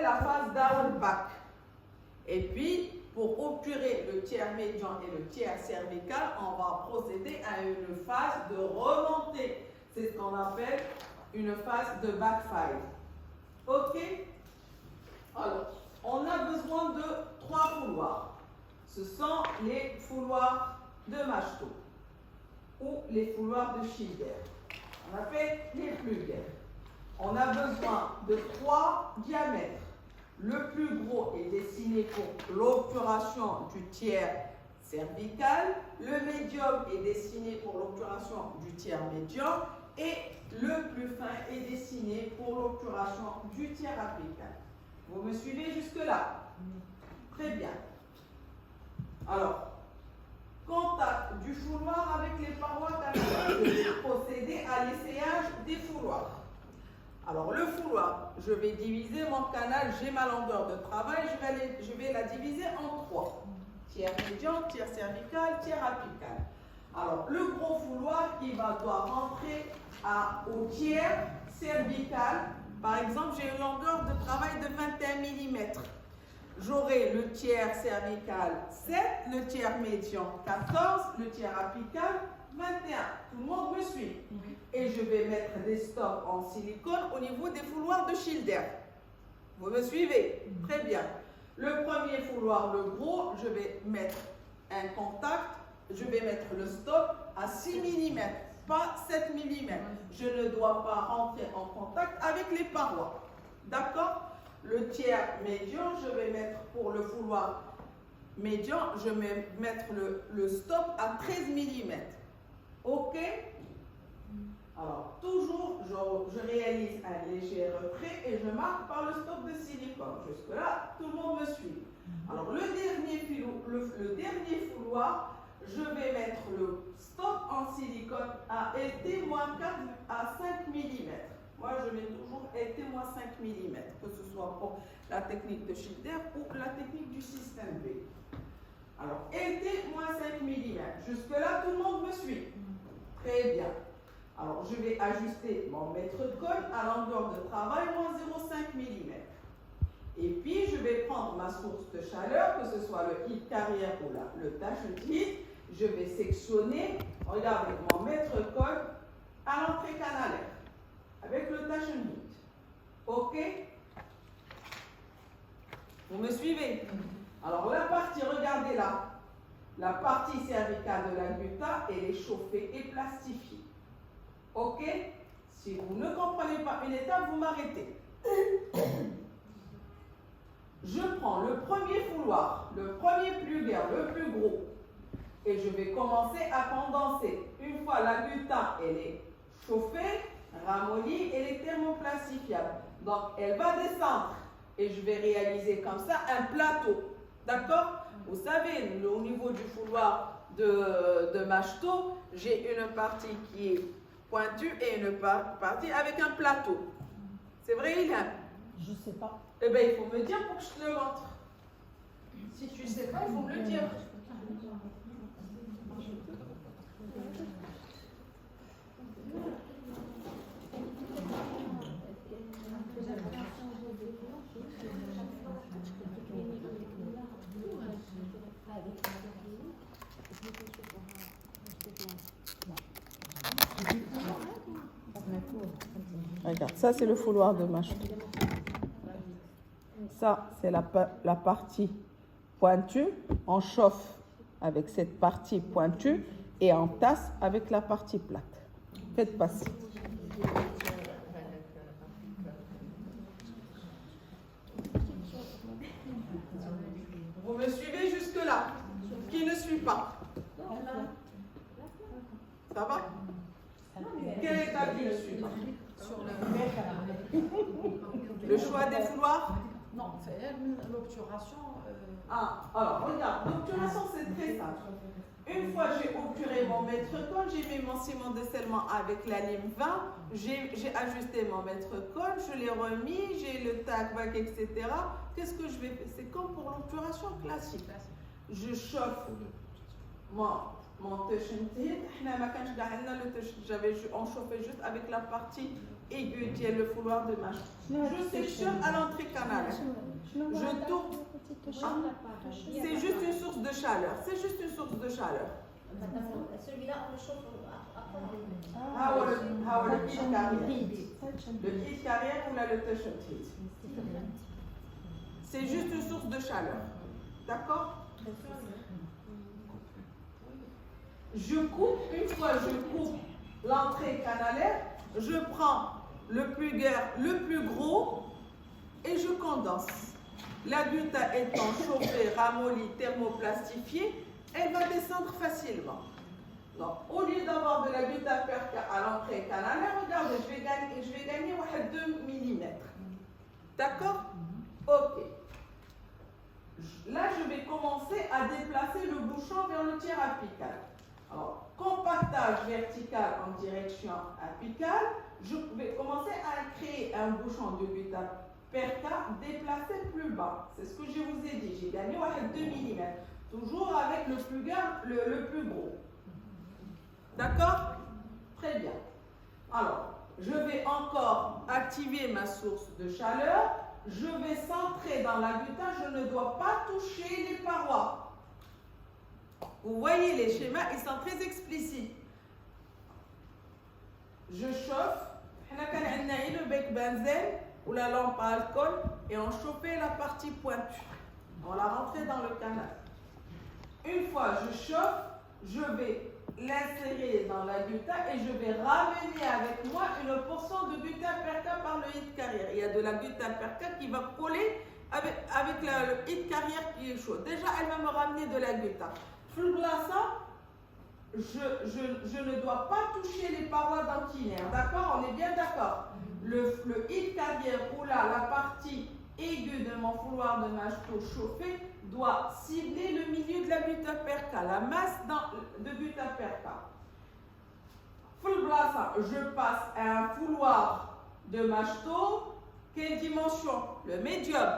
la phase down-back. Et puis, pour obturer le tiers médian et le tiers cervical, on va procéder à une phase de remontée. C'est ce qu'on appelle une phase de back five. Ok? Alors, on a besoin de 3 fouloirs. Ce sont les fouloirs de Machto ou les fouloirs de Schilder. On appelle les Plugger. On a besoin de 3 diamètres. Le plus gros est dessiné pour l'obturation du tiers cervical. Le médium est dessiné pour l'obturation du tiers médian. Et le plus fin est dessiné pour l'obturation du tiers apical. Vous me suivez jusque-là? Très bien. Alors, contact du fouloir avec les parois canalaires. Je vais procéder à l'essayage des fouloirs. Alors, le fouloir, je vais diviser mon canal, j'ai ma longueur de travail, je vais la diviser en 3. Tiers médian, tiers cervical, tiers apical. Alors, le gros fouloir, il doit rentrer au tiers cervical. Par exemple, j'ai une longueur de travail de 21 mm. J'aurai le tiers cervical 7, le tiers médian 14, le tiers apical 21. Tout le monde me suit. Et je vais mettre des stops en silicone au niveau des fouloirs de Schilder. Vous me suivez? Très bien. Le premier fouloir, le gros, je vais mettre un contact. Je vais mettre le stop à 6 mm, pas 7 mm. Je ne dois pas rentrer en contact avec les parois. D'accord? Le tiers médian, je vais mettre pour le fouloir médian, je vais mettre le stop à 13 mm. OK? Alors, toujours, je réalise un léger retrait et je marque par le stop de silicone. Jusque-là, tout le monde me suit. Alors, le dernier fouloir, je vais mettre le stop en silicone à LT-4 à 5 mm. Moi, je mets toujours LT-5 mm, que ce soit pour la technique de Schilder ou la technique du système B. Alors, LT-5 mm. Jusque-là, tout le monde me suit. Très bien. Alors, je vais ajuster mon mètre-cône à longueur de travail, moins 0,5 mm. Et puis, je vais prendre ma source de chaleur, que ce soit le hit carrière ou le tache-hit. Je vais sectionner, regardez, mon mètre-cône à l'entrée canalaire, avec le tache-hit. OK? Vous me suivez? Alors, la partie, regardez là, la partie cervicale de la gutta, elle est chauffée et plastifiée. OK? Si vous ne comprenez pas une étape, vous m'arrêtez. Je prends le premier fouloir, le premier plugger, le plus gros, et je vais commencer à condenser. Une fois la gutta, elle est chauffée, ramollie, elle est thermoplastifiable. Donc, elle va descendre et je vais réaliser comme ça un plateau. D'accord? Vous savez, au niveau du fouloir de Machto, j'ai une partie qui est pointue et une partie avec un plateau. C'est vrai, Ilham? Je ne sais pas. Eh bien, il faut me dire pour que je te le montre. Si tu ne sais pas, il faut me le dire. Regarde, ça c'est le fouloir de Machto. Ça, c'est la partie pointue. On chauffe avec cette partie pointue et on tasse avec la partie plate. Faites passer. Vous me suivez jusque-là? Qui ne suit pas? Ça va? Quelle étape qui ne suit pas? Le choix des fouloirs? Non, c'est l'obturation. Alors regarde, l'obturation c'est très simple. Une fois j'ai obturé mon mètre-cône, j'ai mis mon ciment de scellement avec la lime 20, j'ai ajusté mon mètre-cône, je l'ai remis, j'ai le tac-bac, etc. Qu'est-ce que je vais faire? C'est comme pour l'obturation classique. Je chauffe mon mon touch-and-tail, on chauffait juste avec la partie aiguë qui est le fouloir de mâche. Je sectionne à l'entrée canal. Je tourne. C'est juste une source de chaleur. C'est juste une source de chaleur. Celui-là, on le chauffe après. Le heat carrière. Le heat carrière ou le touch-and-tail. C'est juste une source de chaleur. D'accord? Je coupe, une fois je coupe l'entrée canalaire, je prends le plugger le plus gros et je condense. La gutta étant chauffée, ramollie, thermoplastifiée, elle va descendre facilement. Donc, au lieu d'avoir de la gutta perca à l'entrée canalaire, regardez, je vais gagner 2 mm. D'accord? Ok. Là, je vais commencer à déplacer le bouchon vers le tiers apical. Alors, compactage vertical en direction apicale, je vais commencer à créer un bouchon de gutta perca déplacé plus bas. C'est ce que je vous ai dit. J'ai gagné 2 mm. Toujours avec le plus gros. D'accord? Très bien. Alors, je vais encore activer ma source de chaleur. Je vais centrer dans la gutta. Je ne dois pas toucher les parois. Vous voyez, les schémas, ils sont très explicites. Je chauffe. On a le bec benzène ou la lampe à alcool et on chauffait la partie pointue. On la rentrait dans le canal. Une fois je chauffe, je vais l'insérer dans la gutta et je vais ramener avec moi une portion de gutta perca par le heat carrière. Il y a de la gutta perca qui va coller avec le heat carrière qui est chaud. Déjà, elle va me ramener de la gutta. Je ne dois pas toucher les parois dentinaires, d'accord? On est bien d'accord? Le heat carrière ou là, la partie aiguë de mon fouloir de mâche chauffé doit cibler le milieu de la gutta perca, la masse de gutta perca. Je passe à un fouloir de mâche quelle dimension? Le médium,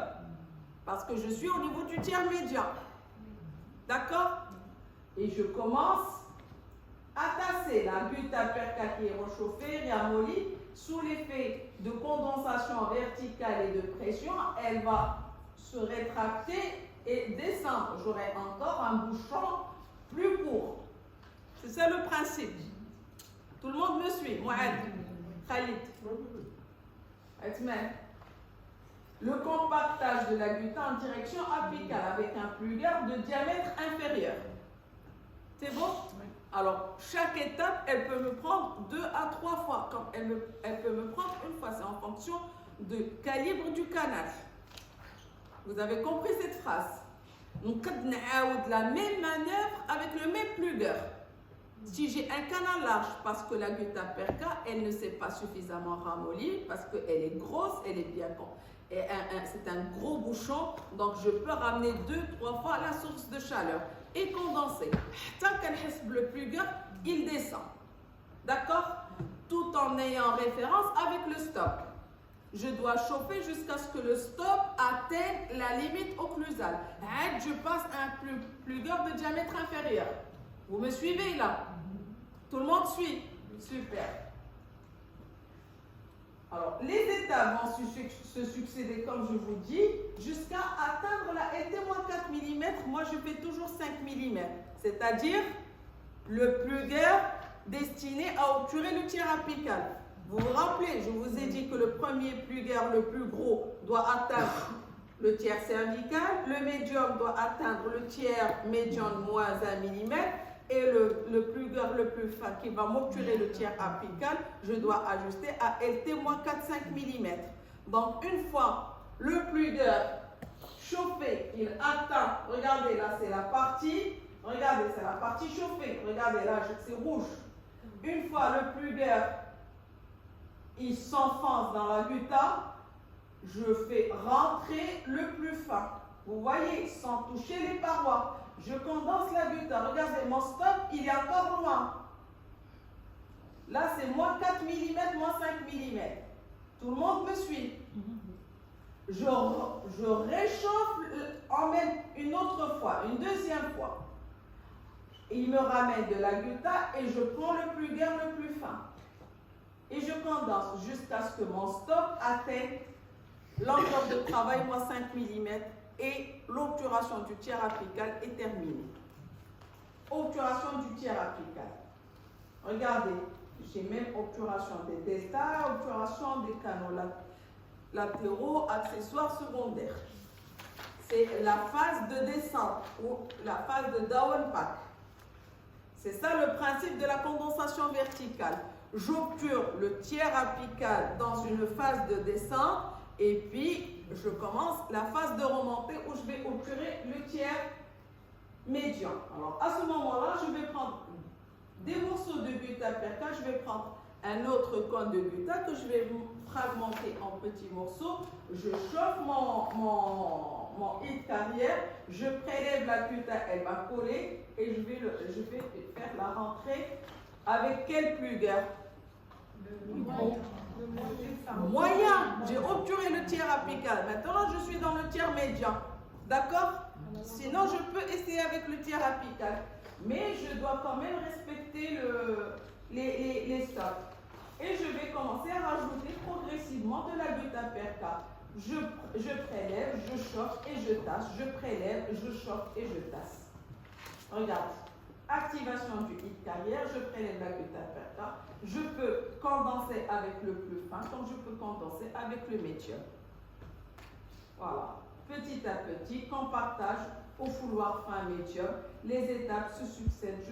parce que je suis au niveau du tiers médian. D'accord? Et je commence à tasser la gutta perca qui est réchauffée, ramollie, sous l'effet de condensation verticale et de pression, elle va se rétracter et descendre. J'aurai encore un bouchon plus court. C'est ça le principe. Tout le monde me suit? Mouad, Khalid. Le compactage de la gutta en direction apicale avec un plugger de diamètre inférieur. C'est bon? Alors, chaque étape, elle peut me prendre 2 à 3 fois. Comme elle peut me prendre une fois. C'est en fonction du calibre du canal. Vous avez compris cette phrase? Donc, la même manœuvre avec le même plugger. Si j'ai un canal large, parce que la gutta perca, elle ne s'est pas suffisamment ramollie, parce qu'elle est grosse, elle est bien con. Et c'est un gros bouchon, donc je peux ramener 2-3 fois la source de chaleur et condenser. Tant qu'elle reste le plugger, il descend. D'accord? Tout en ayant référence avec le stop. Je dois chauffer jusqu'à ce que le stop atteigne la limite occlusale. Je passe à un plugger de diamètre inférieur. Vous me suivez là? Tout le monde suit? Super. Alors, les étapes vont se succéder, comme je vous dis, jusqu'à atteindre la LT-4 mm. Moi, je fais toujours 5 mm. C'est-à-dire le plugger destiné à obturer le tiers apical. Vous vous rappelez, je vous ai dit que le premier plugger, le plus gros, doit atteindre le tiers cervical. Le médium doit atteindre le tiers médian moins 1 mm. Et le plugger le plus fin qui va m'obturer le tiers apical, je dois ajuster à LT-4,5 mm. Donc, une fois le plugger chauffé, il atteint, regardez là, c'est la partie, regardez, c'est la partie chauffée, regardez là, c'est rouge. Une fois le plugger, il s'enfonce dans la gutta, je fais rentrer le plus fin. Vous voyez, sans toucher les parois. Je condense la gutta. Regardez, mon stop, il est encore loin. Là, c'est moins 4 mm, moins 5 mm. Tout le monde me suit. Je réchauffe en même une autre fois, une deuxième fois. Il me ramène de la gutta et je prends le plus gain, le plus fin. Et je condense jusqu'à ce que mon stop atteigne l'enveloppe de travail, moi 5 mm, et l'obturation du tiers apical est terminée. Obturation du tiers apical. Regardez, j'ai même obturation des destas, obturation des canaux latéraux, accessoires secondaires. C'est la phase de descente ou la phase de downpack. C'est ça le principe de la condensation verticale. J'obture le tiers apical dans une phase de descente et puis je commence la phase de remontée où je vais obturer le tiers médian. Alors à ce moment-là, je vais prendre des morceaux de gutta perca, je vais prendre un autre cône de gutta que je vais fragmenter en petits morceaux. Je chauffe mon hit carrière, je prélève la gutta, elle va coller et je vais faire la rentrée avec quel plugueur? Moyen. J'ai obturé le tiers apical. Maintenant, je suis dans le tiers médian. D'accord? Sinon, je peux essayer avec le tiers apical. Mais je dois quand même respecter les stops. Et je vais commencer à rajouter progressivement de la gutta perca. Je prélève, je chauffe et je tasse. Je prélève, je chauffe et je tasse. Regarde. Activation du hit carrière, je prélève la gutta perca. Je peux condenser avec le plus fin, comme je peux condenser avec le médium. Voilà. Petit à petit, compactage au fouloir fin médium. Les étapes se succèdent.